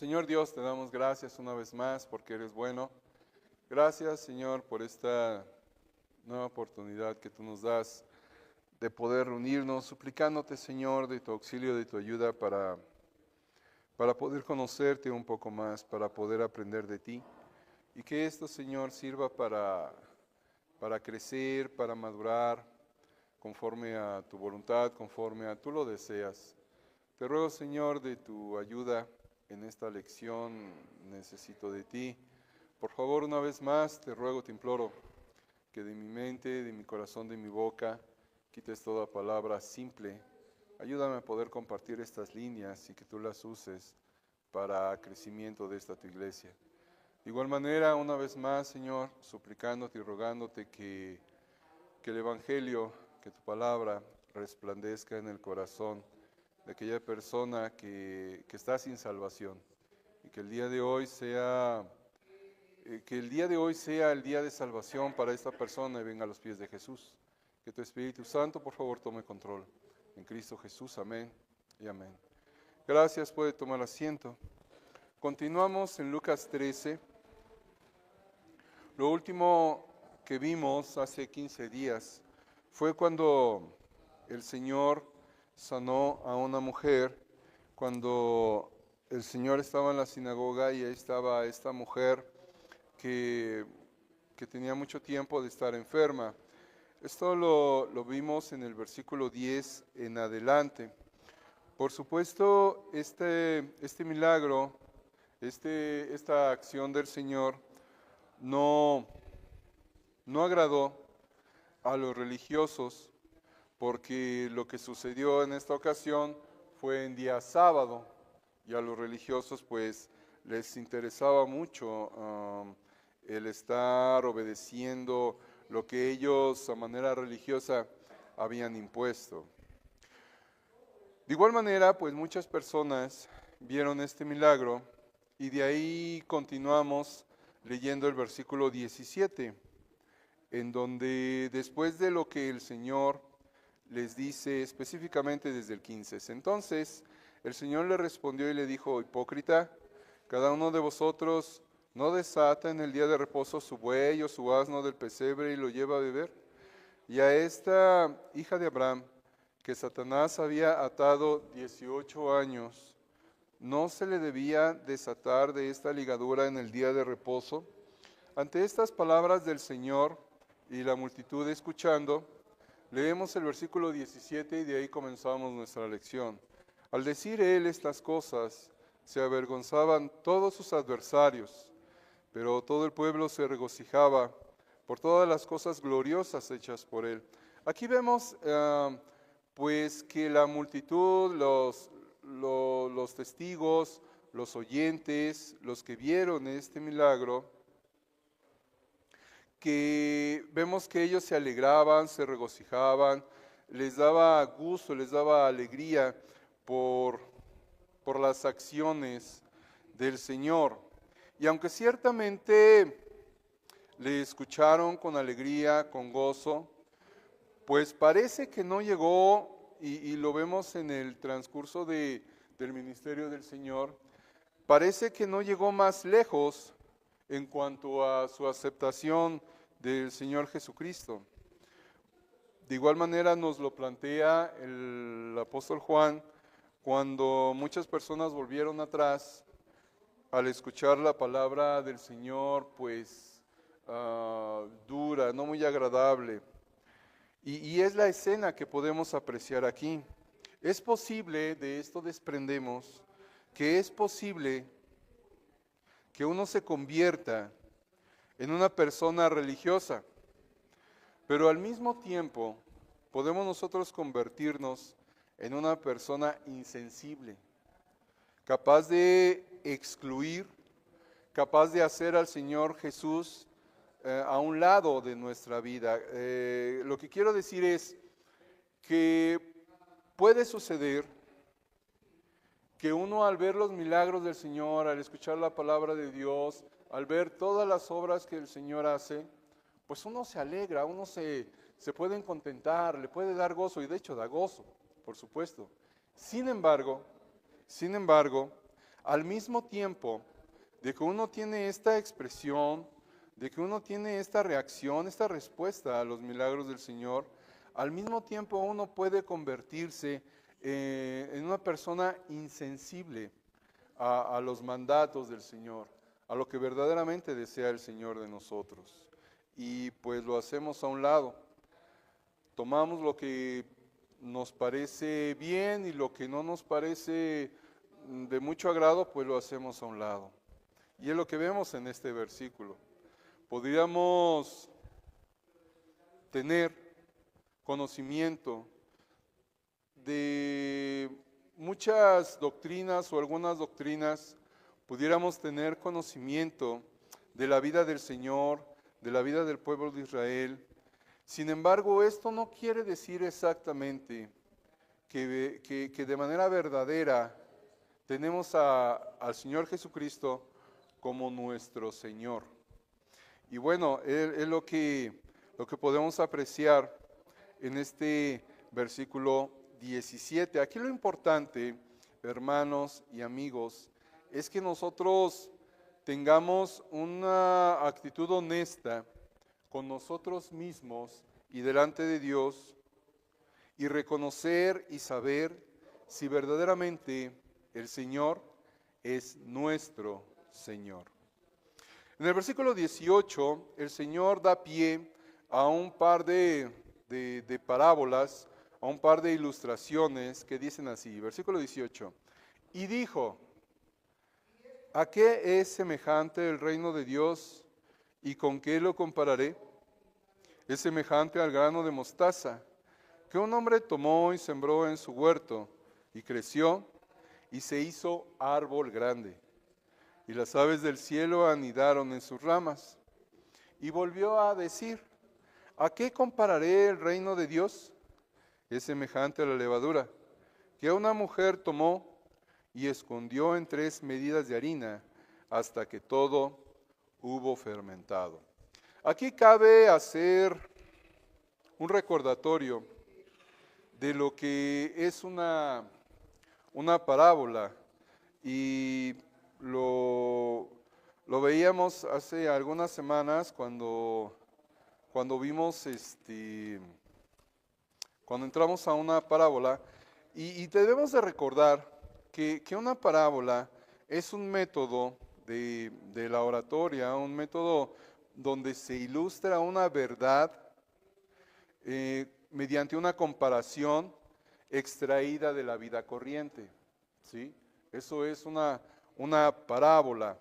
Señor Dios, te damos gracias una vez más porque eres bueno. Gracias, Señor, por esta nueva oportunidad que tú nos das de poder reunirnos, suplicándote, Señor, de tu auxilio, de tu ayuda para poder conocerte un poco más, para poder aprender de ti. Y que esto, Señor, sirva para crecer, para madurar, conforme a tu voluntad, conforme a tú lo deseas. Te ruego, Señor, de tu ayuda en esta lección, necesito de ti. Por favor, una vez más, te ruego, te imploro, que de mi mente, de mi corazón, de mi boca, quites toda palabra simple. Ayúdame a poder compartir estas líneas y que tú las uses para crecimiento de esta tu iglesia. De igual manera, una vez más, Señor, suplicándote y rogándote que el Evangelio, que tu palabra resplandezca en el corazón de aquella persona que está sin salvación, y que el día de hoy sea el día de salvación para esta persona y venga a los pies de Jesús. Que tu Espíritu Santo, por favor, tome control. En Cristo Jesús, amén y amén. Gracias, puede tomar asiento. Continuamos en Lucas 13. Lo último que vimos hace 15 días fue cuando el Señor sanó a una mujer, cuando el Señor estaba en la sinagoga y ahí estaba esta mujer que tenía mucho tiempo de estar enferma. Esto lo vimos en el versículo 10 en adelante. Por supuesto, este milagro, esta acción del Señor no agradó a los religiosos, porque lo que sucedió en esta ocasión fue en día sábado, y a los religiosos pues les interesaba mucho el estar obedeciendo lo que ellos a manera religiosa habían impuesto. De igual manera, pues muchas personas vieron este milagro y de ahí continuamos leyendo el versículo 17, en donde después de lo que el Señor les dice específicamente desde el 15. Entonces el Señor le respondió y le dijo: hipócrita, cada uno de vosotros no desata en el día de reposo su buey o su asno del pesebre y lo lleva a beber. Y a esta hija de Abraham, que Satanás había atado 18 años, ¿no se le debía desatar de esta ligadura en el día de reposo? Ante estas palabras del Señor y la multitud escuchando, leemos el versículo 17 y de ahí comenzamos nuestra lección. Al decir él estas cosas, se avergonzaban todos sus adversarios, pero todo el pueblo se regocijaba por todas las cosas gloriosas hechas por él. Aquí vemos pues que la multitud, los testigos, los oyentes, los que vieron este milagro, que vemos que ellos se alegraban, se regocijaban, les daba gusto, les daba alegría por las acciones del Señor. Y aunque ciertamente le escucharon con alegría, con gozo, pues parece que no llegó, y lo vemos en el transcurso del ministerio del Señor, parece que no llegó más lejos en cuanto a su aceptación del Señor Jesucristo. De igual manera nos lo plantea el apóstol Juan cuando muchas personas volvieron atrás al escuchar la palabra del Señor, pues dura, no muy agradable. Y es la escena que podemos apreciar aquí. Es posible, de esto desprendemos, que es posible que uno se convierta en una persona religiosa, pero al mismo tiempo podemos nosotros convertirnos en una persona insensible, capaz de excluir, capaz de hacer al Señor Jesús a un lado de nuestra vida. Lo que quiero decir es que puede suceder que uno, al ver los milagros del Señor, al escuchar la palabra de Dios, al ver todas las obras que el Señor hace, pues uno se alegra, uno se puede contentar, le puede dar gozo, y de hecho da gozo, por supuesto. Sin embargo, Al mismo tiempo de que uno tiene esta expresión, de que uno tiene esta reacción, esta respuesta a los milagros del Señor, al mismo tiempo uno puede convertirse en una persona insensible a los mandatos del Señor, a lo que verdaderamente desea el Señor de nosotros. Y pues lo hacemos a un lado. Tomamos lo que nos parece bien y lo que no nos parece de mucho agrado, pues lo hacemos a un lado. Y es lo que vemos en este versículo. Podríamos tener conocimiento de muchas doctrinas o algunas doctrinas, pudiéramos tener conocimiento de la vida del Señor, de la vida del pueblo de Israel. Sin embargo, esto no quiere decir exactamente que de manera verdadera tenemos al Señor Jesucristo como nuestro Señor. Y bueno, es lo que podemos apreciar en este versículo 17. Aquí lo importante, hermanos y amigos, es que nosotros tengamos una actitud honesta con nosotros mismos y delante de Dios, y reconocer y saber si verdaderamente el Señor es nuestro Señor. En el versículo 18, el Señor da pie a un par de parábolas, a un par de ilustraciones que dicen así. Versículo 18. Y dijo: ¿a qué es semejante el reino de Dios y con qué lo compararé? Es semejante al grano de mostaza que un hombre tomó y sembró en su huerto, y creció y se hizo árbol grande. Y las aves del cielo anidaron en sus ramas. Y volvió a decir: ¿a qué compararé el reino de Dios? Es semejante a la levadura que una mujer tomó y escondió en 3 medidas de harina hasta que todo hubo fermentado. Aquí cabe hacer un recordatorio de lo que es una parábola, y lo veíamos hace algunas semanas cuando vimos cuando entramos a una parábola, y debemos de recordar que una parábola es un método de la oratoria, un método donde se ilustra una verdad mediante una comparación extraída de la vida corriente, ¿sí? Eso es una parábola.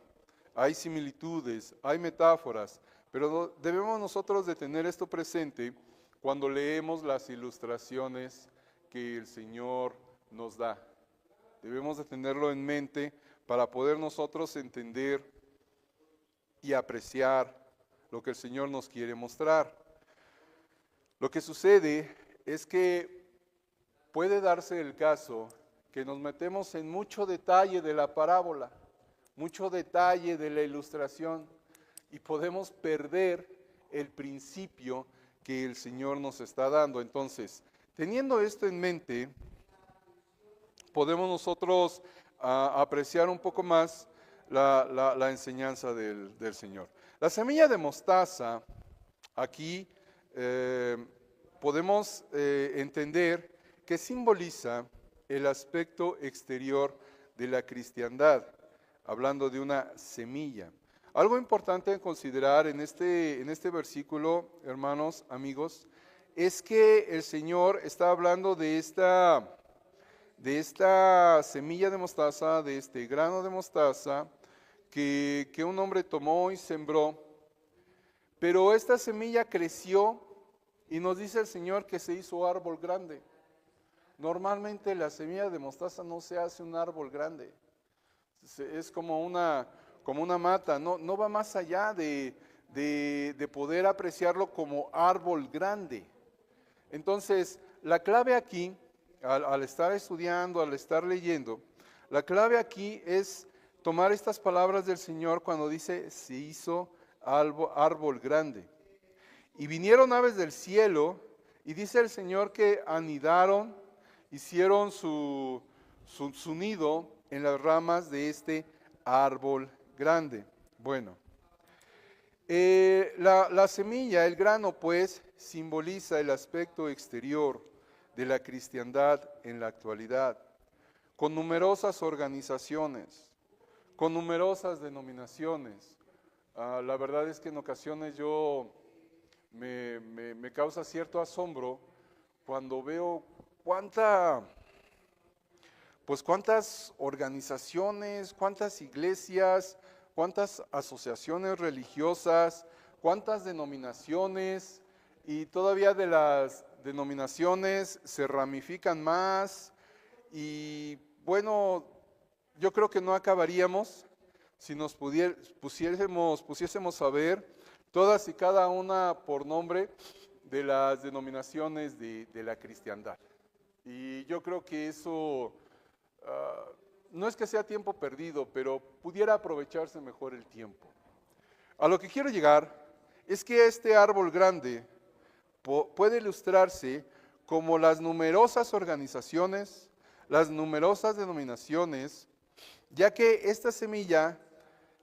Hay similitudes, hay metáforas, pero debemos nosotros de tener esto presente cuando leemos las ilustraciones que el Señor nos da. Debemos de tenerlo en mente para poder nosotros entender y apreciar lo que el Señor nos quiere mostrar. Lo que sucede es que puede darse el caso que nos metemos en mucho detalle de la parábola, mucho detalle de la ilustración, y podemos perder el principio que el Señor nos está dando. Entonces, teniendo esto en mente, podemos nosotros apreciar un poco más la enseñanza del Señor. La semilla de mostaza, aquí podemos entender que simboliza el aspecto exterior de la cristiandad, hablando de una semilla. Algo importante a considerar en este versículo, hermanos, amigos, es que el Señor está hablando de esta semilla de mostaza, de este grano de mostaza que un hombre tomó y sembró, pero esta semilla creció y nos dice el Señor que se hizo árbol grande. Normalmente la semilla de mostaza no se hace un árbol grande, es como una mata, no va más allá de poder apreciarlo como árbol grande. Entonces, la clave aquí, al estar estudiando, al estar leyendo, la clave aquí es tomar estas palabras del Señor cuando dice, se hizo árbol grande. Y vinieron aves del cielo, y dice el Señor que anidaron, hicieron su nido en las ramas de este árbol grande. Bueno, la semilla, el grano, pues, simboliza el aspecto exterior de la cristiandad en la actualidad, con numerosas organizaciones, con numerosas denominaciones. La verdad es que en ocasiones me causa cierto asombro cuando veo cuántas organizaciones, cuántas iglesias, cuántas asociaciones religiosas, cuántas denominaciones, y todavía de las denominaciones se ramifican más, y bueno, yo creo que no acabaríamos si nos pusiésemos a ver todas y cada una por nombre de las denominaciones de la cristiandad. Y yo creo que eso no es que sea tiempo perdido, pero pudiera aprovecharse mejor el tiempo. A lo que quiero llegar es que este árbol grande puede ilustrarse como las numerosas organizaciones, las numerosas denominaciones, ya que esta semilla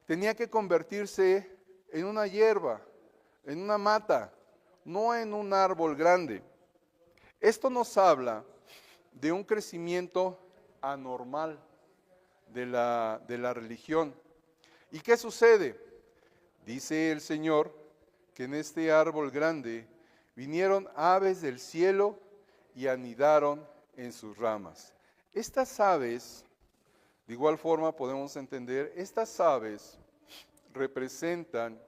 tenía que convertirse en una hierba, en una mata, no en un árbol grande. Esto nos habla de un crecimiento anormal de la religión. ¿Y qué sucede? Dice el Señor que en este árbol grande vinieron aves del cielo y anidaron en sus ramas. Estas aves, de igual forma podemos entender, estas aves representan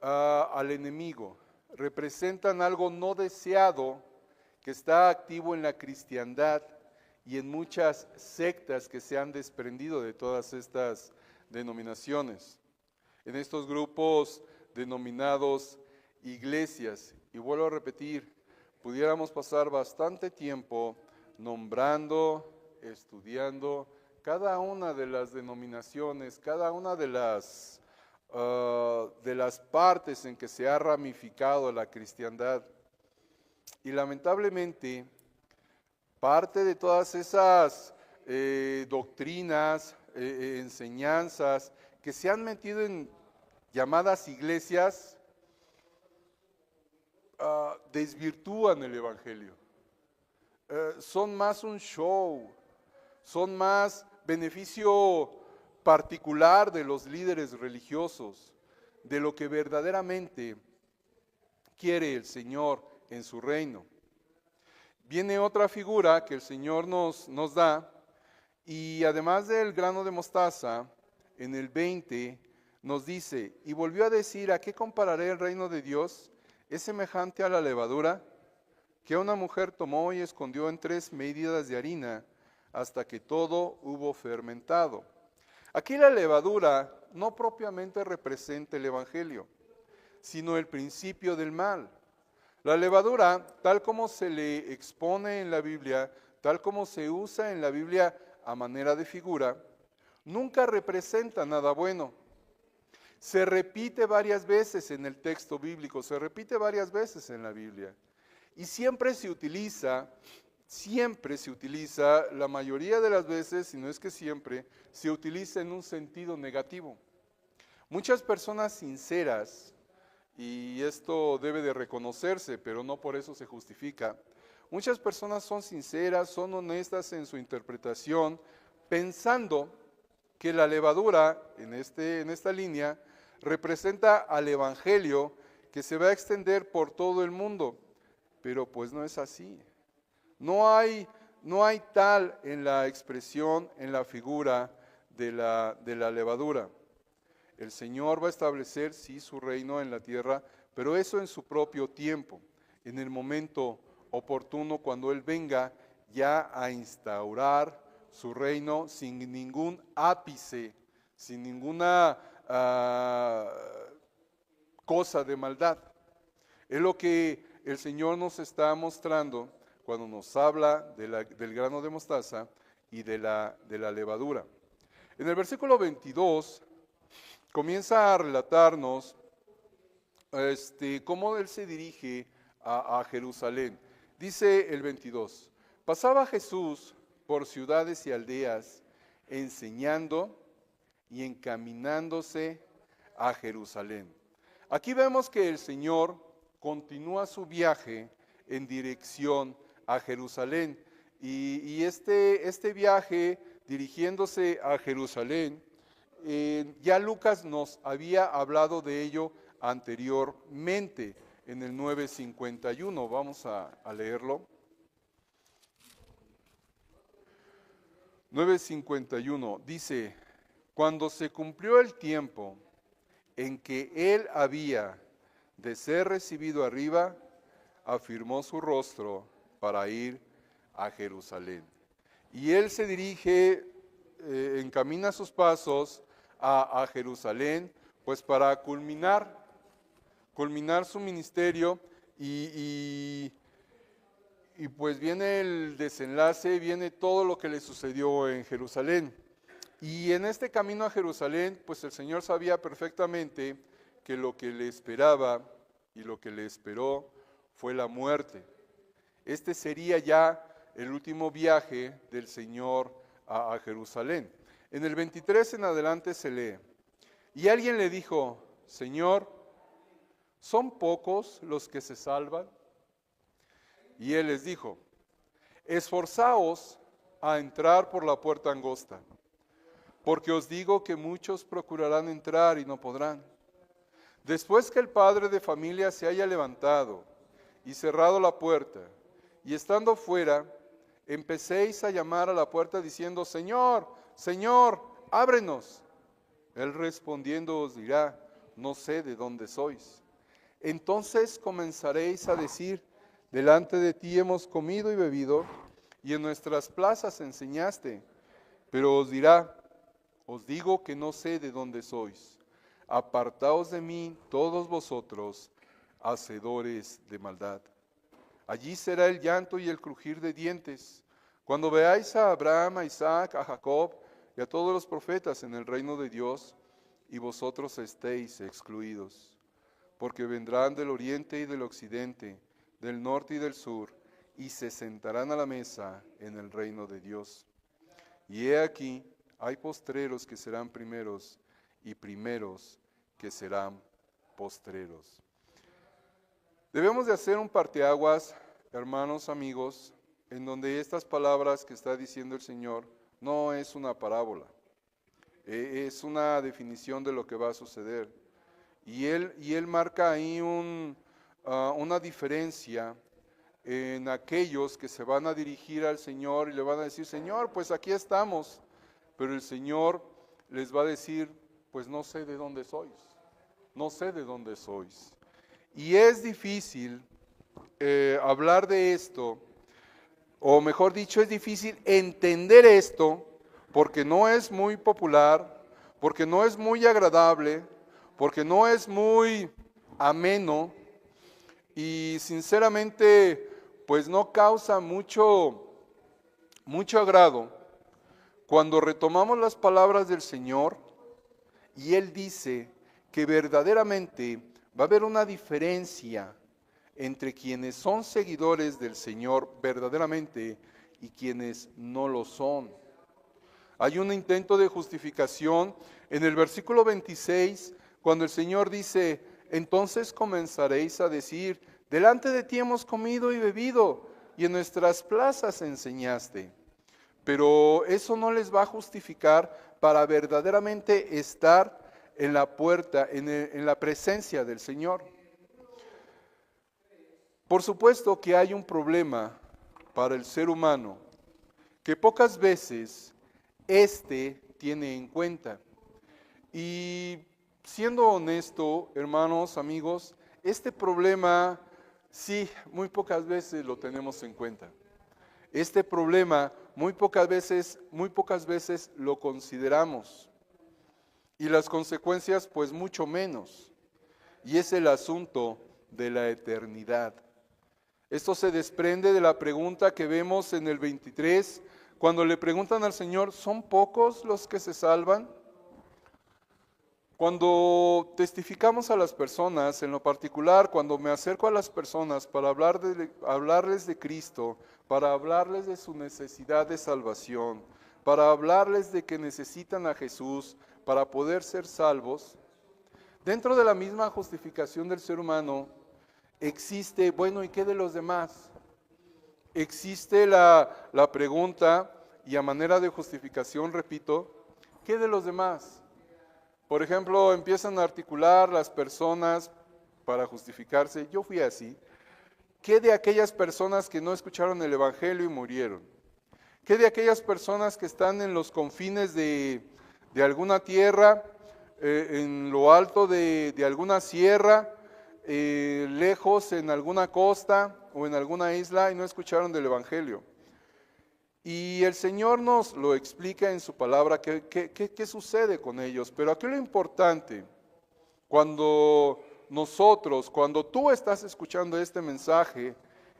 al enemigo, representan algo no deseado que está activo en la cristiandad y en muchas sectas que se han desprendido de todas estas denominaciones. En estos grupos denominados iglesias, y vuelvo a repetir, pudiéramos pasar bastante tiempo nombrando, estudiando cada una de las denominaciones, cada una de las partes en que se ha ramificado la cristiandad. Y lamentablemente, parte de todas esas doctrinas, enseñanzas que se han metido en llamadas iglesias, desvirtúan el evangelio. Son más un show, son más beneficio particular de los líderes religiosos, de lo que verdaderamente quiere el Señor en su reino. Viene otra figura que el Señor nos da, y además del grano de mostaza, en el 20 nos dice, y volvió a decir, ¿a qué compararé el reino de Dios? ¿Es semejante a la levadura que una mujer tomó y escondió en 3 medidas de harina hasta que todo hubo fermentado? Aquí la levadura no propiamente representa el evangelio, sino el principio del mal. La levadura, tal como se le expone en la Biblia, tal como se usa en la Biblia a manera de figura, nunca representa nada bueno. Se repite varias veces en el texto bíblico, se repite varias veces en la Biblia. Y siempre se utiliza, la mayoría de las veces, si no es que siempre, se utiliza en un sentido negativo. Muchas personas sinceras, y esto debe de reconocerse, pero no por eso se justifica. Muchas personas son sinceras, son honestas en su interpretación, pensando que la levadura, en esta línea, representa al evangelio que se va a extender por todo el mundo, pero pues no es así. No hay tal en la expresión, en la figura de la levadura. El Señor va a establecer, sí, su reino en la tierra, pero eso en su propio tiempo, en el momento oportuno, cuando Él venga ya a instaurar su reino sin ningún ápice, sin ninguna cosa de maldad. Es lo que el Señor nos está mostrando cuando nos habla del grano de mostaza y de la levadura. En el versículo 22 comienza a relatarnos cómo Él se dirige a Jerusalén. Dice el 22, pasaba Jesús por ciudades y aldeas, enseñando y encaminándose a Jerusalén. Aquí vemos que el Señor continúa su viaje en dirección a Jerusalén. Y este viaje dirigiéndose a Jerusalén, ya Lucas nos había hablado de ello anteriormente en el 9:51. Vamos a leerlo. 9:51 dice: cuando se cumplió el tiempo en que él había de ser recibido arriba, afirmó su rostro para ir a Jerusalén. Y él se dirige, encamina sus pasos a Jerusalén, pues para culminar su ministerio y pues viene el desenlace, viene todo lo que le sucedió en Jerusalén. Y en este camino a Jerusalén, pues el Señor sabía perfectamente que lo que le esperaba y lo que le esperó fue la muerte. Este sería ya el último viaje del Señor a Jerusalén. En el 23 en adelante se lee: y alguien le dijo: Señor, ¿son pocos los que se salvan? Y él les dijo: esforzaos a entrar por la puerta angosta, porque os digo que muchos procurarán entrar y no podrán. Después que el padre de familia se haya levantado y cerrado la puerta, y estando fuera, empecéis a llamar a la puerta diciendo: Señor, Señor, ábrenos. Él respondiendo os dirá: no sé de dónde sois. Entonces comenzaréis a decir: delante de ti hemos comido y bebido, y en nuestras plazas enseñaste. Pero os dirá: os digo que no sé de dónde sois. Apartaos de mí, todos vosotros, hacedores de maldad. Allí será el llanto y el crujir de dientes, cuando veáis a Abraham, a Isaac, a Jacob y a todos los profetas en el reino de Dios, y vosotros estéis excluidos. Porque vendrán del oriente y del occidente, del norte y del sur, y se sentarán a la mesa en el reino de Dios. Y he aquí, hay postreros que serán primeros, y primeros que serán postreros. Debemos de hacer un parteaguas, hermanos, amigos, en donde estas palabras que está diciendo el Señor no es una parábola, es una definición de lo que va a suceder. Y él marca ahí una diferencia en aquellos que se van a dirigir al Señor y le van a decir: Señor, pues aquí estamos. Pero el Señor les va a decir: pues no sé de dónde sois, no sé de dónde sois. Y es difícil hablar de esto, o mejor dicho, es difícil entender esto, porque no es muy popular, porque no es muy agradable, porque no es muy ameno, y sinceramente pues no causa mucho agrado cuando retomamos las palabras del Señor y Él dice que verdaderamente va a haber una diferencia entre quienes son seguidores del Señor verdaderamente y quienes no lo son. Hay un intento de justificación en el versículo 26, cuando el Señor dice: entonces comenzaréis a decir: delante de ti hemos comido y bebido, y en nuestras plazas enseñaste. Pero eso no les va a justificar para verdaderamente estar en la puerta, en la presencia del Señor. Por supuesto que hay un problema para el ser humano que pocas veces tiene en cuenta. Y siendo honesto, hermanos, amigos, este problema sí, muy pocas veces lo tenemos en cuenta. Este problema muy pocas veces lo consideramos. Y las consecuencias pues mucho menos. Y es el asunto de la eternidad. Esto se desprende de la pregunta que vemos en el 23, cuando le preguntan al Señor: ¿son pocos los que se salvan? Cuando testificamos a las personas, en lo particular, cuando me acerco a las personas para hablarles de Cristo, para hablarles de su necesidad de salvación, para hablarles de que necesitan a Jesús para poder ser salvos, dentro de la misma justificación del ser humano existe, bueno, ¿y qué de los demás? Existe la pregunta, y a manera de justificación, repito, ¿qué de los demás? Por ejemplo, empiezan a articular las personas para justificarse. Yo fui así. ¿Qué de aquellas personas que no escucharon el Evangelio y murieron? ¿Qué de aquellas personas que están en los confines de alguna tierra, en lo alto de alguna sierra, lejos en alguna costa o en alguna isla y no escucharon del Evangelio? Y el Señor nos lo explica en su palabra, qué sucede con ellos. Pero aquí lo importante, cuando tú estás escuchando este mensaje,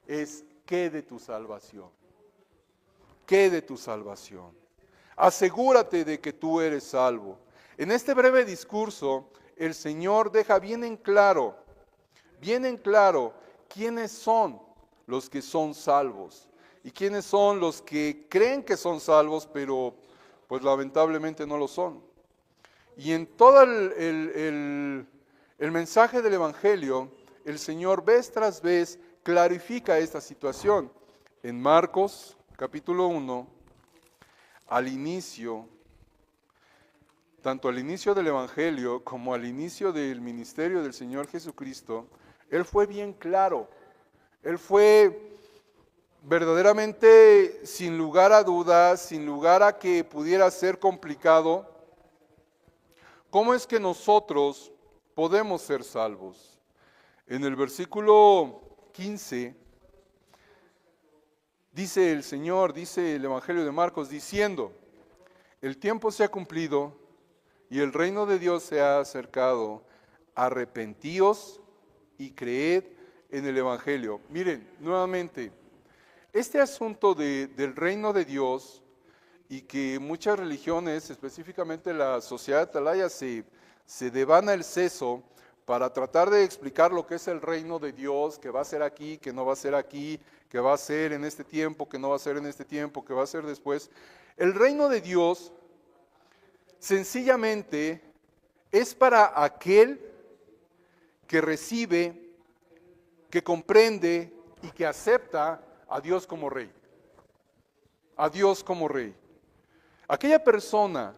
es ¿qué de tu salvación? ¿Qué de tu salvación? Asegúrate de que tú eres salvo. En este breve discurso, el Señor deja bien en claro, quiénes son los que son salvos y quiénes son los que creen que son salvos, pero pues lamentablemente no lo son. Y en todo el mensaje del Evangelio, el Señor vez tras vez clarifica esta situación. En Marcos capítulo 1, al inicio, tanto al inicio del Evangelio como al inicio del ministerio del Señor Jesucristo, Él fue bien claro. Él fue verdaderamente, sin lugar a dudas, sin lugar a que pudiera ser complicado, ¿cómo es que nosotros podemos ser salvos? En el versículo 15, dice el Señor, dice el Evangelio de Marcos, diciendo, el tiempo se ha cumplido y el reino de Dios se ha acercado, arrepentíos y creed en el Evangelio. Miren, nuevamente, este asunto del reino de Dios y que muchas religiones, específicamente la sociedad atalaya, se devana el seso para tratar de explicar lo que es el reino de Dios, que va a ser aquí, que no va a ser aquí, que va a ser en este tiempo, que no va a ser en este tiempo, que va a ser después. El reino de Dios sencillamente es para aquel que recibe, que comprende y que acepta a Dios como Rey. A Dios como Rey. Aquella persona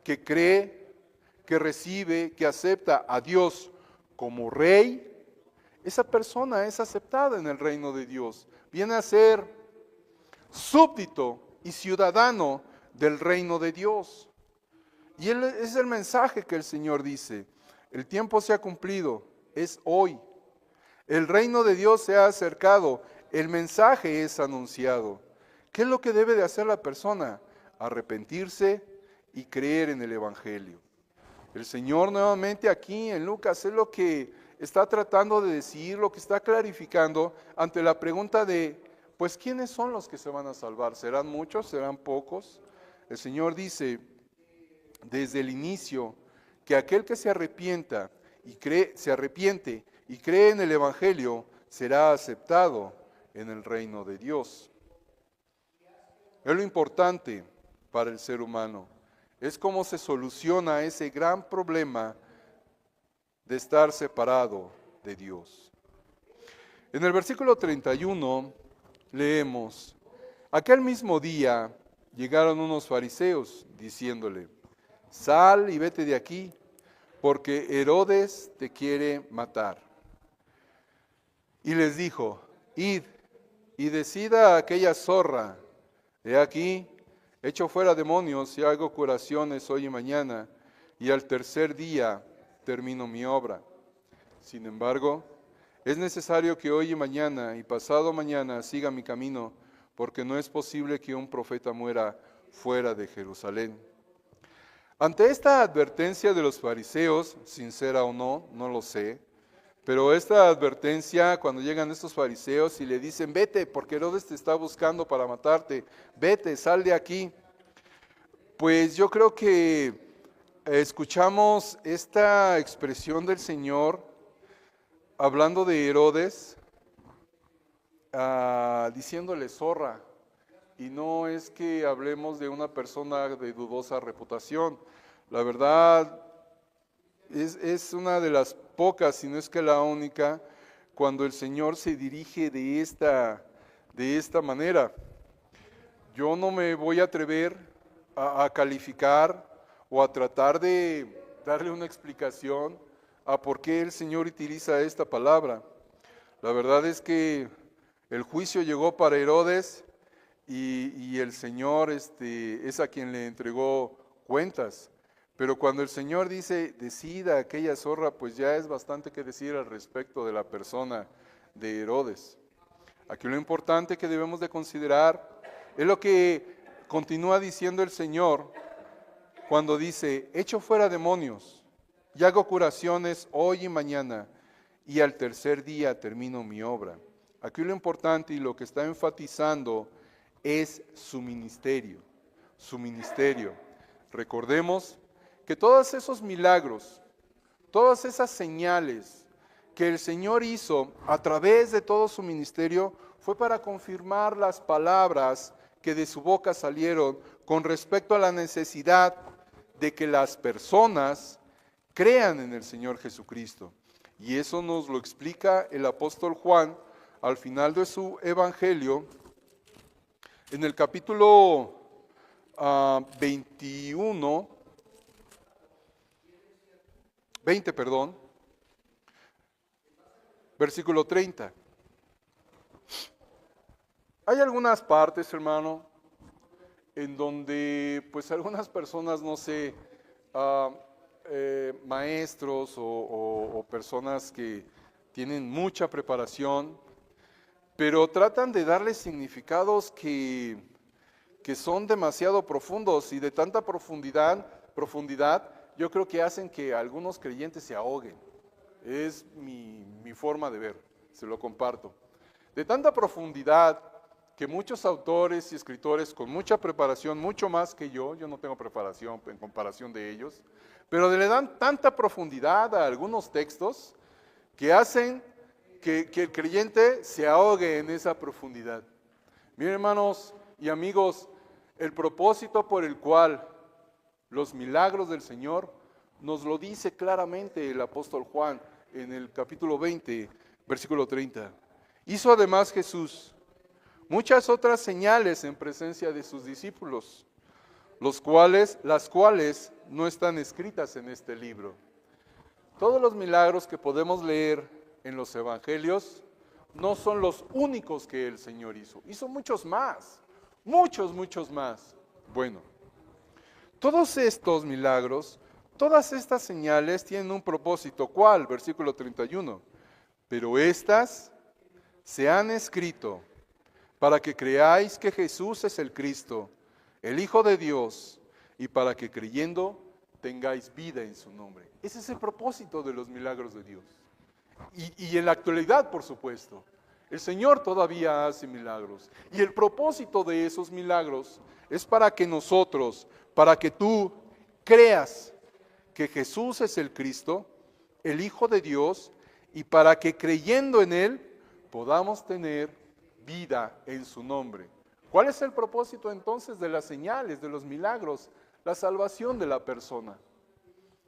que cree, que recibe, que acepta a Dios como Rey, esa persona es aceptada en el reino de Dios. Viene a ser súbdito y ciudadano del reino de Dios. Y es el mensaje que el Señor dice. El tiempo se ha cumplido, es hoy. El reino de Dios se ha acercado, el mensaje es anunciado. ¿Qué es lo que debe de hacer la persona? Arrepentirse y creer en el Evangelio. El Señor nuevamente aquí en Lucas es lo que está tratando de decir, lo que está clarificando ante la pregunta de, pues, ¿quiénes son los que se van a salvar? ¿Serán muchos? ¿Serán pocos? El Señor dice desde el inicio que aquel que se arrepiente y cree en el Evangelio será aceptado en el reino de Dios. Es lo importante para el ser humano. Es cómo se soluciona ese gran problema de estar separado de Dios. En el versículo 31 leemos, aquel mismo día llegaron unos fariseos diciéndole, sal y vete de aquí, porque Herodes te quiere matar. Y les dijo, id y decida a aquella zorra, he aquí, echo fuera demonios y hago curaciones hoy y mañana, y al tercer día termino mi obra. Sin embargo, es necesario que hoy y mañana y pasado mañana siga mi camino, porque no es posible que un profeta muera fuera de Jerusalén. Ante esta advertencia de los fariseos, sincera o no, no lo sé, pero esta advertencia, cuando llegan estos fariseos y le dicen, vete, porque Herodes te está buscando para matarte, vete, sal de aquí, pues yo creo que escuchamos esta expresión del Señor hablando de Herodes, diciéndole zorra, y no es que hablemos de una persona de dudosa reputación. La verdad es una de las pocas, si no es que la única, cuando el Señor se dirige de esta manera. Yo no me voy a atrever a calificar o a tratar de darle una explicación a por qué el Señor utiliza esta palabra. La verdad es que el juicio llegó para Herodes y el Señor es a quien le entregó cuentas. Pero cuando el Señor dice, decida aquella zorra, pues ya es bastante que decir al respecto de la persona de Herodes. Aquí lo importante que debemos de considerar es lo que continúa diciendo el Señor cuando dice, echo fuera demonios y hago curaciones hoy y mañana, y al tercer día termino mi obra. Aquí lo importante y lo que está enfatizando es su ministerio, su ministerio. Recordemos que todos esos milagros, todas esas señales que el Señor hizo a través de todo su ministerio fue para confirmar las palabras que de su boca salieron con respecto a la necesidad de que las personas crean en el Señor Jesucristo. Y eso nos lo explica el apóstol Juan al final de su evangelio, en el capítulo 20, versículo 30. Hay algunas partes, hermano, en donde pues algunas personas, no sé, maestros o personas que tienen mucha preparación, pero tratan de darle significados que son demasiado profundos y de tanta profundidad, yo creo que hacen que algunos creyentes se ahoguen. Es mi forma de ver, se lo comparto. De tanta profundidad que muchos autores y escritores con mucha preparación, mucho más que yo no tengo preparación en comparación de ellos, pero le dan tanta profundidad a algunos textos que hacen que el creyente se ahogue en esa profundidad. Miren, hermanos y amigos, el propósito por el cual los milagros del Señor nos lo dice claramente el apóstol Juan en el capítulo 20, versículo 30. Hizo además Jesús muchas otras señales en presencia de sus discípulos, las cuales no están escritas en este libro. Todos los milagros que podemos leer en los evangelios no son los únicos que el Señor hizo. Hizo muchos más, muchos más. Bueno, todos estos milagros, todas estas señales tienen un propósito. ¿Cuál? Versículo 31. Pero estas se han escrito para que creáis que Jesús es el Cristo, el Hijo de Dios, y para que creyendo tengáis vida en su nombre. Ese es el propósito de los milagros de Dios. Y en la actualidad, por supuesto, el Señor todavía hace milagros. Y el propósito de esos milagros es para que nosotros, para que tú creas que Jesús es el Cristo, el Hijo de Dios, y para que creyendo en Él podamos tener vida en su nombre. ¿Cuál es el propósito entonces de las señales, de los milagros? La salvación de la persona.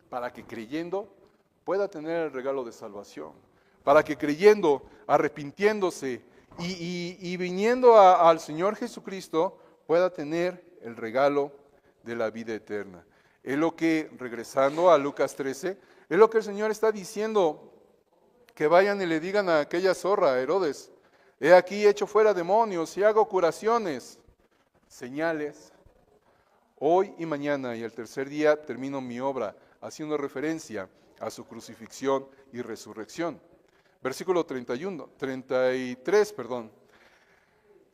Para que creyendo pueda tener el regalo de salvación. Para que creyendo, arrepintiéndose y viniendo al Señor Jesucristo, pueda tener el regalo de la vida eterna. Es lo que, regresando a Lucas 13, es lo que el Señor está diciendo, que vayan y le digan a aquella zorra, Herodes, he aquí echo fuera demonios y hago curaciones, señales, hoy y mañana, y el tercer día termino mi obra, haciendo referencia a su crucifixión y resurrección. Versículo 33.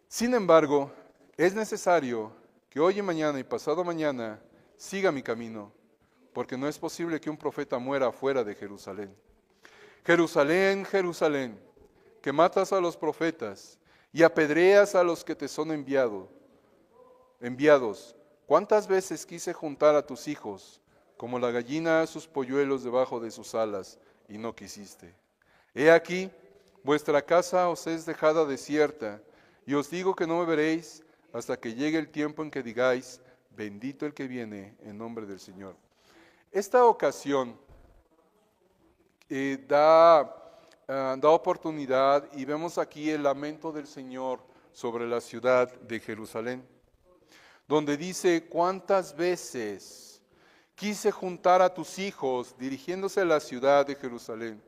Sin embargo, es necesario que hoy y mañana y pasado mañana siga mi camino, porque no es posible que un profeta muera fuera de Jerusalén. Jerusalén, Jerusalén, que matas a los profetas y apedreas a los que te son enviados. ¿Cuántas veces quise juntar a tus hijos, como la gallina a sus polluelos debajo de sus alas, y no quisiste? He aquí, vuestra casa os es dejada desierta, y os digo que no me veréis hasta que llegue el tiempo en que digáis, bendito el que viene en nombre del Señor. Esta ocasión da oportunidad y vemos aquí el lamento del Señor sobre la ciudad de Jerusalén, donde dice, ¿cuántas veces quise juntar a tus hijos, dirigiéndose a la ciudad de Jerusalén,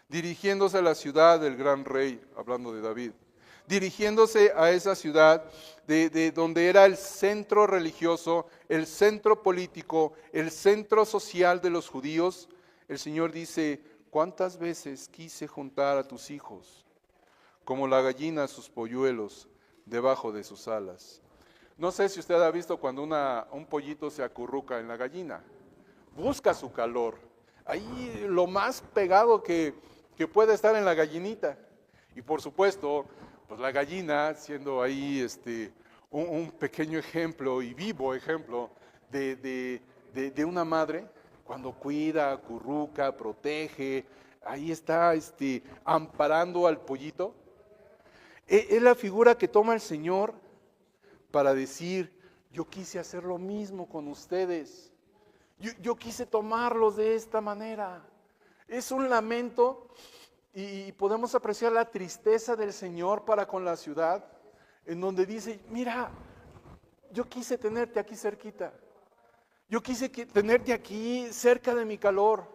dirigiéndose a la ciudad del gran rey, hablando de David, dirigiéndose a esa ciudad de donde era el centro religioso, el centro político, el centro social de los judíos? El Señor dice, ¿cuántas veces quise juntar a tus hijos, como la gallina a sus polluelos debajo de sus alas? No sé si usted ha visto cuando un pollito se acurruca en la gallina, busca su calor, ahí lo más pegado que puede estar en la gallinita. Y por supuesto, pues la gallina, siendo ahí un pequeño ejemplo y vivo ejemplo de una madre, cuando cuida, acurruca, protege, ahí está amparando al pollito. Es la figura que toma el Señor para decir, yo quise hacer lo mismo con ustedes. Yo quise tomarlos de esta manera. Es un lamento y podemos apreciar la tristeza del Señor para con la ciudad, en donde dice, mira, yo quise tenerte aquí cerquita. Yo quise tenerte aquí cerca de mi calor,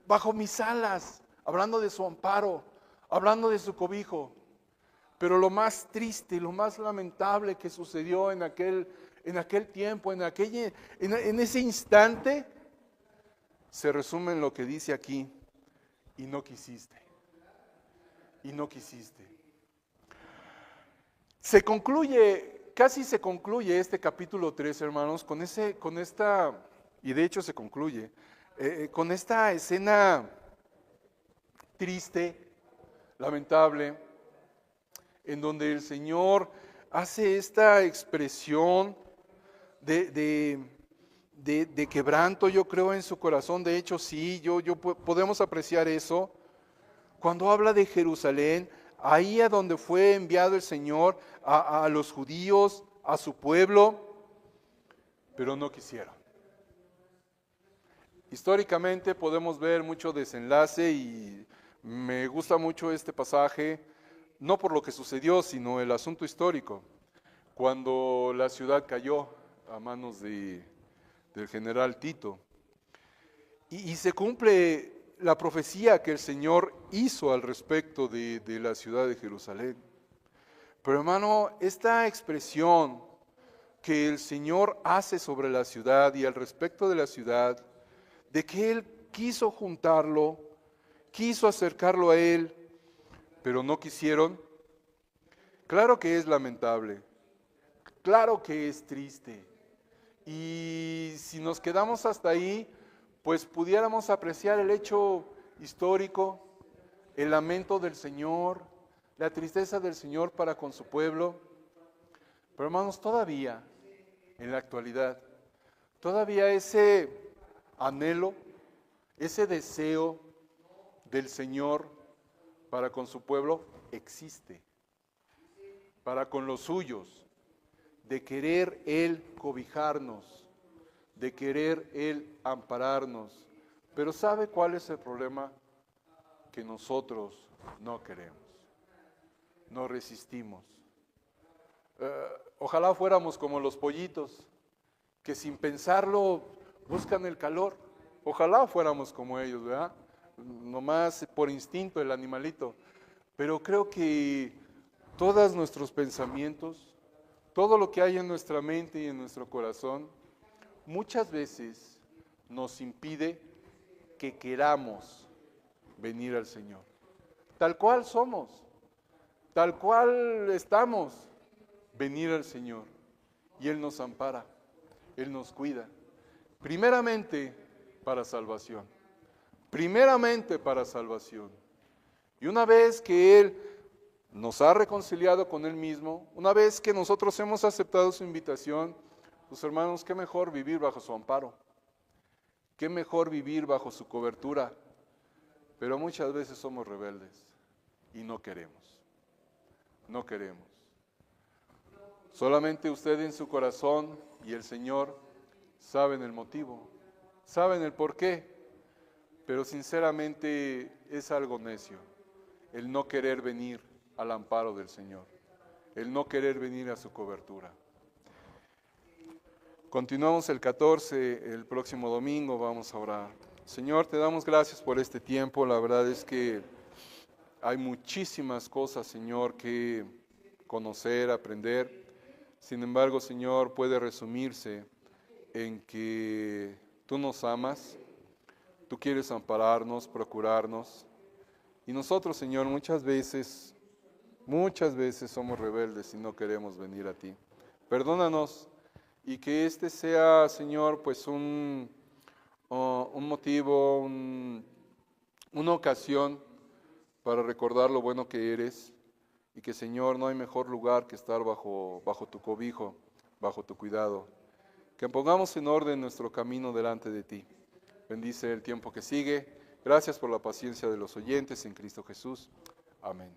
bajo mis alas, hablando de su amparo, hablando de su cobijo. Pero lo más triste y lo más lamentable que sucedió en aquel tiempo, en ese instante, se resume en lo que dice aquí, y no quisiste. Y no quisiste. Casi se concluye este capítulo 3, hermanos, con esta, y de hecho se concluye, con esta escena triste, lamentable, en donde el Señor hace esta expresión de quebranto, yo creo, en su corazón. De hecho, sí, podemos apreciar eso. Cuando habla de Jerusalén, ahí a donde fue enviado el Señor a los judíos, a su pueblo, pero no quisieron. Históricamente podemos ver mucho desenlace y me gusta mucho este pasaje, no por lo que sucedió, sino el asunto histórico. Cuando la ciudad cayó a manos del general Tito. Y se cumple la profecía que el Señor hizo al respecto de la ciudad de Jerusalén. Pero hermano, esta expresión que el Señor hace sobre la ciudad y al respecto de la ciudad, de que Él quiso juntarlo, quiso acercarlo a Él, pero no quisieron, claro que es lamentable, claro que es triste. Y si nos quedamos hasta ahí, pues pudiéramos apreciar el hecho histórico, el lamento del Señor, la tristeza del Señor para con su pueblo. Pero hermanos, todavía, en la actualidad, todavía ese anhelo, ese deseo del Señor para con su pueblo existe, para con los suyos, de querer Él cobijarnos, de querer Él ampararnos. Pero ¿sabe cuál es el problema? Que nosotros no queremos, no resistimos. Ojalá fuéramos como los pollitos, que sin pensarlo buscan el calor. Ojalá fuéramos como ellos, ¿verdad? Nomás por instinto el animalito. Pero creo que todos nuestros pensamientos, todo lo que hay en nuestra mente y en nuestro corazón, muchas veces nos impide que queramos venir al Señor. Tal cual somos, tal cual estamos, venir al Señor. Y Él nos ampara, Él nos cuida. Primeramente para salvación. Primeramente para salvación. Y una vez que Él nos ha reconciliado con Él mismo, una vez que nosotros hemos aceptado su invitación, pues hermanos, qué mejor vivir bajo su amparo, qué mejor vivir bajo su cobertura, pero muchas veces somos rebeldes y no queremos, no queremos. Solamente usted en su corazón y el Señor saben el motivo, saben el por qué, pero sinceramente es algo necio el no querer venir al amparo del Señor, el no querer venir a su cobertura. Continuamos el 14, el próximo domingo vamos a orar. Señor, te damos gracias por este tiempo, la verdad es que hay muchísimas cosas, Señor, que conocer, aprender. Sin embargo, Señor, puede resumirse en que tú nos amas, tú quieres ampararnos, procurarnos. Y nosotros, Señor, muchas veces somos rebeldes y no queremos venir a ti. Perdónanos y que este sea, Señor, pues un motivo, una ocasión para recordar lo bueno que eres y que, Señor, no hay mejor lugar que estar bajo tu cobijo, bajo tu cuidado. Que pongamos en orden nuestro camino delante de ti. Bendice el tiempo que sigue. Gracias por la paciencia de los oyentes en Cristo Jesús. Amén.